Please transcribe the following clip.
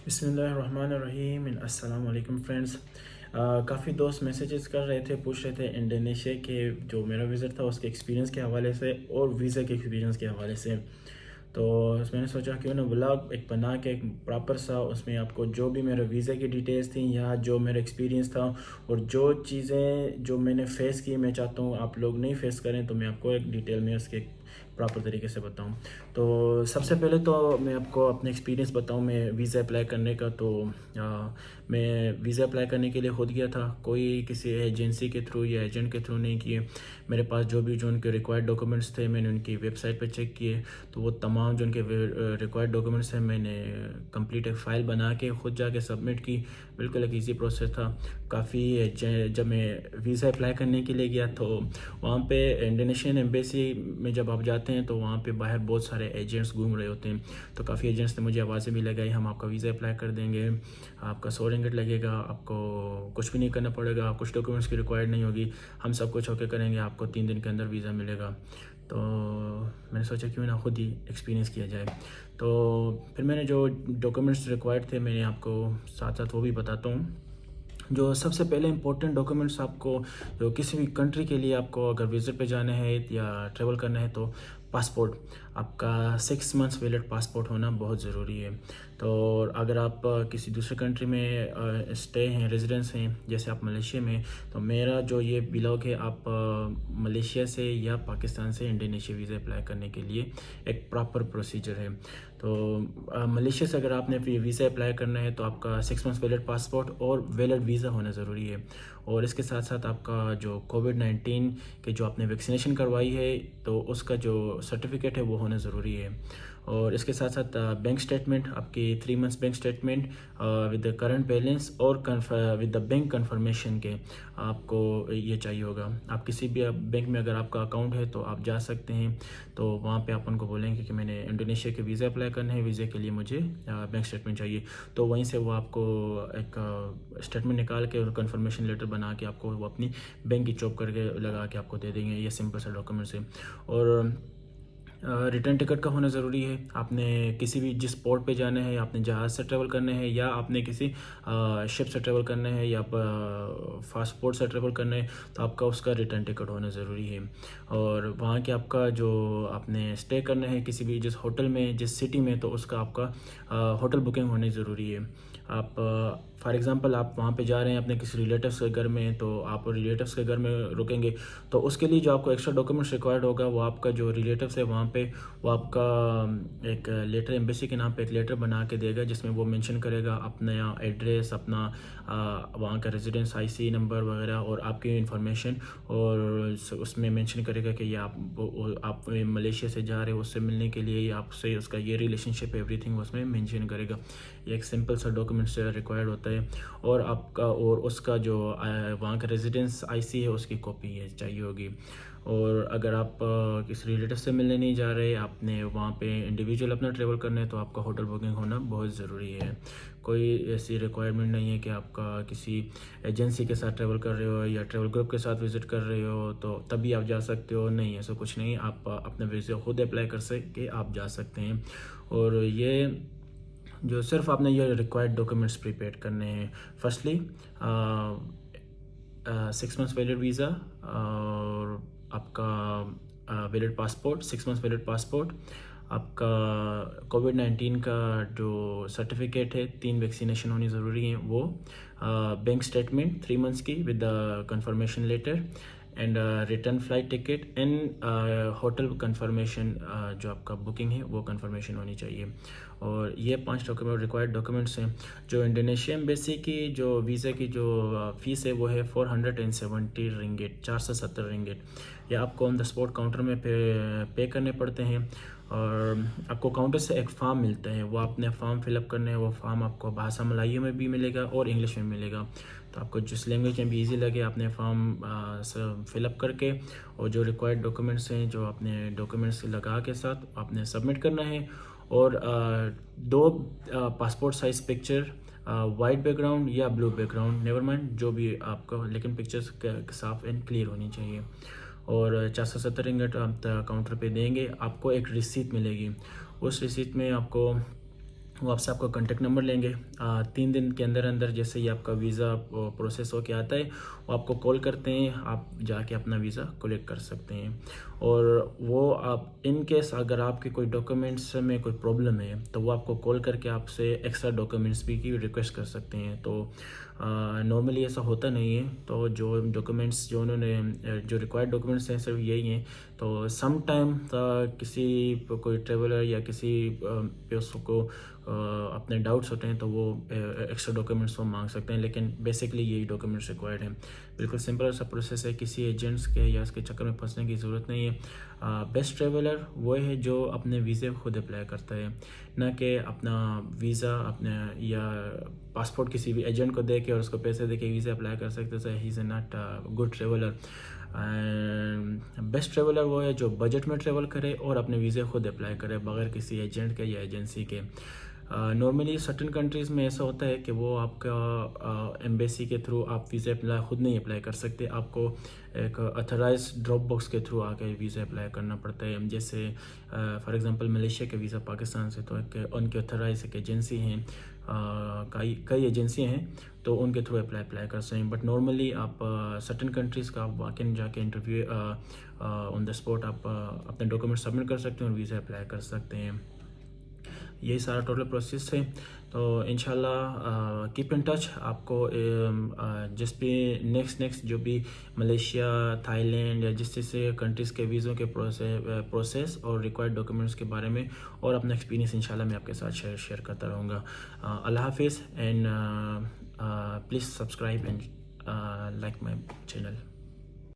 बिस्मिल्लाहिर्रहमानिर्रहीम अस्सलाम वालेकुम फ्रेंड्स। काफ़ी दोस्त मैसेजेस कर रहे थे, पूछ रहे थे इंडोनेशिया के जो मेरा विज़िट था उसके एक्सपीरियंस के हवाले से और वीज़ा के एक्सपीरियंस के हवाले से। तो मैंने सोचा क्यों ना व्लॉग एक बना के एक प्रॉपर सा उसमें आपको जो भी मेरे वीज़ा की डिटेल्स थी या जो मेरा एक्सपीरियंस था और जो चीज़ें जो मैंने फ़ेस की मैं चाहता हूँ आप लोग नहीं फ़ेस करें, तो मैं आपको एक डिटेल में उसके प्रॉपर तरीके से बताऊँ। तो सबसे पहले तो मैं आपको अपना एक्सपीरियंस बताऊँ मैं वीज़ा अप्लाई करने का। तो मैं वीज़ा अप्लाई करने के लिए खुद गया था, कोई किसी एजेंसी के थ्रू या एजेंट के थ्रू नहीं किए। मेरे पास जो उनके रिक्वायर्ड डॉक्यूमेंट्स थे मैंने उनकी वेबसाइट पे चेक किए, तो वो तमाम जो उनके रिक्वायर्ड डॉक्यूमेंट्स हैं मैंने कंप्लीट एक फ़ाइल बना के खुद जाके सबमिट की। बिल्कुल एक ईजी प्रोसेस था काफ़ी। जब मैं वीज़ा अप्लाई करने के लिए गया तो वहाँ पे इंडोनेशियन एम्बेसी में जब आप जाते हैं तो वहाँ पे बाहर बहुत सारे एजेंट्स घूम रहे होते हैं। तो काफ़ी एजेंट्स ने मुझे आवाज़ें भी लगाई, हम आपका वीज़ा अप्लाई कर देंगे, आपका 100 रिंगिट लगेगा, आपको कुछ भी नहीं करना पड़ेगा, कुछ डॉक्यूमेंट्स की रिक्वायर्ड नहीं होगी, हम सब कुछ ओके करेंगे, आपको 3 दिन के अंदर वीज़ा मिलेगा। तो मैंने सोचा क्यों ना खुद ही एक्सपीरियंस किया जाए। तो फिर मैंने जो डॉक्यूमेंट्स रिक्वायर्ड थे मैंने आपको साथ साथ वो भी बताता हूँ। जो सबसे पहले इंपॉर्टेंट डॉक्यूमेंट्स आपको जो किसी भी कंट्री के लिए आपको अगर विज़िट पे जाना है या ट्रैवल करना है तो पासपोर्ट आपका 6 मंथ्स वैलिड पासपोर्ट होना बहुत ज़रूरी है। तो अगर आप किसी दूसरे कंट्री में स्टे हैं, रेजिडेंस हैं, जैसे आप मलेशिया में, तो मेरा जो ये बिलोग है आप मलेशिया से या पाकिस्तान से इंडोनेशिया वीज़ा अप्लाई करने के लिए एक प्रॉपर प्रोसीजर है। तो मलेशिया से अगर आपने वीज़ा अप्लाई करना है तो आपका 6 मंथ्स वैलिड पासपोर्ट और वैलिड वीज़ा होना ज़रूरी है। और इसके साथ साथ आपका जो कोविड-19 के जो आपने वैक्सीनेशन करवाई है तो उसका जो सर्टिफिकेट है वो होना ज़रूरी है। और इसके साथ साथ बैंक स्टेटमेंट आपकी 3 months bank statement with the current balance और विद द बैंक कन्फर्मेशन के आपको ये चाहिए होगा। आप किसी भी बैंक में अगर आपका अकाउंट है तो आप जा सकते हैं, तो वहाँ पे आप उनको बोलेंगे कि मैंने इंडोनेशिया के वीज़ा अप्लाई करना है, वीज़े के लिए मुझे बैंक स्टेटमेंट चाहिए, तो वहीं से वो आपको एक स्टेटमेंट निकाल के और कन्फर्मेशन लेटर बना के आपको वो अपनी बैंक की चॉप करके लगा के आपको दे देंगे। ये सिंपल सा डॉक्यूमेंट्स है। और रिटर्न टिकट का होना ज़रूरी है। आपने किसी भी जिस पोर्ट पे जाना है, आपने जहाज़ से ट्रैवल करना है या आपने किसी शिप से ट्रैवल करना है या फास्टपोर्ट से ट्रैवल करना है, तो आपका उसका रिटर्न टिकट होना ज़रूरी है। और वहाँ के आपका जो आपने स्टे करना है किसी भी जिस होटल में, जिस सिटी में, तो उसका आपका होटल बुकिंग होनी ज़रूरी है। आप फॉर एग्ज़ाम्पल आप वहाँ पे जा रहे हैं अपने किसी रिलेटिव्स के घर में, तो आप रिलेटिव्स के घर में रुकेंगे, तो उसके लिए जो आपको एक्स्ट्रा डॉक्यूमेंट्स रिक्वायर्ड होगा वो आपका जो रिलेटिव्स है वहाँ पे वो आपका एक लेटर एम्बेसी के नाम पे एक लेटर बना के देगा जिसमें वो मेंशन करेगा अपना एड्रेस, अपना वहाँ का रेजिडेंस आईसी नंबर वगैरह और आपकी इंफॉर्मेशन, और उसमें मेंशन करेगा कि ये आप मलेशिया से जा रहे हो उससे मिलने के लिए, आपसे उसका ये रिलेशनशिप एवरीथिंग उसमें मेंशन करेगा। ये एक सिंपल सा डॉक्यूमेंट्स रिक्वायर्ड होता है। और आपका और उसका जो वहाँ का रेजिडेंस आईसी है उसकी कॉपी है चाहिए होगी। और अगर आप किसी रिलेटिव से मिलने नहीं जा रहे, आपने वहाँ पे इंडिविजुअल अपना ट्रैवल करना है, तो आपका होटल बुकिंग होना बहुत ज़रूरी है। कोई ऐसी रिक्वायरमेंट नहीं है कि आपका किसी एजेंसी के साथ ट्रैवल कर रहे हो या ट्रैवल ग्रुप के साथ विज़िट कर रहे हो तो तभी आप जा सकते हो, नहीं ऐसा कुछ नहीं। आप अपना वीज़ा खुद अप्लाई कर सके आप जा सकते हैं। और ये जो सिर्फ आपने ये रिक्वायर्ड डॉक्यूमेंट्स प्रिपेयर करने हैं। फर्स्टली 6 मंथ्स वैलिड वीज़ा और आपका valid passport, 6 months valid passport, आपका कोविड-19 का जो सर्टिफिकेट है, 3 वैक्सीनेशन होनी ज़रूरी है वो, बैंक स्टेटमेंट 3 मंथ्स की with the confirmation letter and return flight ticket and hotel confirmation, जो आपका बुकिंग है वो कंफर्मेशन होनी चाहिए। और ये 5 डॉक्यूमेंट रिक्वायर्ड डॉक्यूमेंट्स हैं। जो इंडोनेशिया एम्बेसी की जो वीज़ा की जो फ़ीस है वो है 470 रिंगिट, 470 रिंगिट। ये आपको ऑन द स्पॉट काउंटर में पे करने पड़ते हैं। और आपको काउंटर से एक फ़ॉर्म मिलता है, वो आपने फ़ॉर्म फिलअप करना है। वो फ़ॉर्म आपको भाषा मलाइयों में भी मिलेगा और इंग्लिश में मिलेगा, तो आपको जिस लैंग्वेज में भी ईजी लगे आपने फॉर्म फिलअप करके और जो रिक्वायर्ड डॉक्यूमेंट्स हैं जो आपने डॉक्यूमेंट्स लगा के साथ आपने सबमिट करना है। और 2 passport size picture, white background या ब्लू बैकग्राउंड, नेवर माइंड जो भी आपका, लेकिन पिक्चर्स साफ एंड क्लियर होनी चाहिए। और 470 रिंगट आप काउंटर पे देंगे, आपको एक रिसीट मिलेगी। उस रिसीट में आपको वो आपसे आपका कॉन्टेक्ट नंबर लेंगे। 3 दिन के अंदर अंदर जैसे ही आपका वीज़ा प्रोसेस होके आता है वो आपको कॉल करते हैं, आप जाके अपना वीज़ा कलेक्ट कर सकते हैं। और वो आप इन केस अगर आपके कोई डॉक्यूमेंट्स में कोई प्रॉब्लम है तो वो आपको कॉल करके आपसे एक्स्ट्रा डॉक्यूमेंट्स भी की रिक्वेस्ट कर सकते हैं। तो नॉर्मली ऐसा होता नहीं है। तो जो डॉक्यूमेंट्स जो उन्होंने जो रिक्वायर्ड डॉक्यूमेंट्स हैं सिर्फ यही हैं। तो सम टाइम किसी कोई ट्रेवलर या किसी पर्सन को अपने डाउट्स होते हैं तो वो एक्स्ट्रा डॉक्यूमेंट्स वो मांग सकते हैं, लेकिन बेसिकली यही डॉक्यूमेंट्स रिक्वायर्ड हैं। बिल्कुल सिंपल सा प्रोसेस है, किसी एजेंट्स के या उसके चक्कर में फंसने की ज़रूरत नहीं है। बेस्ट ट्रेवलर वो है जो अपने वीज़े खुद अप्लाई करता है, ना कि अपना वीज़ा अपने या पासपोर्ट किसी भी एजेंट को दे के और उसको पैसे दे के वीज़ा अप्लाई कर सकते हैं। He is not good traveller. Best traveller वो है जो बजट में ट्रेवल करे और अपने वीज़े खुद अप्लाई करे बगैर किसी एजेंट के या एजेंसी के। नॉर्मली सर्टन कंट्रीज़ में ऐसा होता है कि वो आपका एम्बेसी के थ्रू आप वीज़ा अप्लाई खुद नहीं अप्लाई कर सकते, आपको एक अथराइज ड्रॉप बॉक्स के थ्रू आके वीज़ा अप्लाई करना पड़ता है। जैसे फॉर एग्जांपल मलेशिया के वीज़ा पाकिस्तान से तो उनके अथराइज एक एजेंसी हैं, कई एजेंसियाँ हैं, तो उनके थ्रू अप्लाई कर सकते हैं। बट नॉर्मली आप सर्टन कंट्रीज़ का आप वाकई जाके इंटरव्यू ऑन द स्पॉट आप अपने डॉक्यूमेंट सबमिट कर सकते हैं और वीज़ा अप्लाई कर सकते हैं। यही सारा टोटल प्रोसेस है। तो इंशाल्लाह कीप इन टच। आपको जिस भी नेक्स्ट जो भी मलेशिया, थाईलैंड या जिस से कंट्रीज़ के वीज़ों के प्रोसेस और रिक्वायर्ड डॉक्यूमेंट्स के बारे में और अपना एक्सपीरियंस इंशाल्लाह मैं आपके साथ शेयर करता रहूँगा। अल्लाह हाफिज़ and please subscribe and like my channel.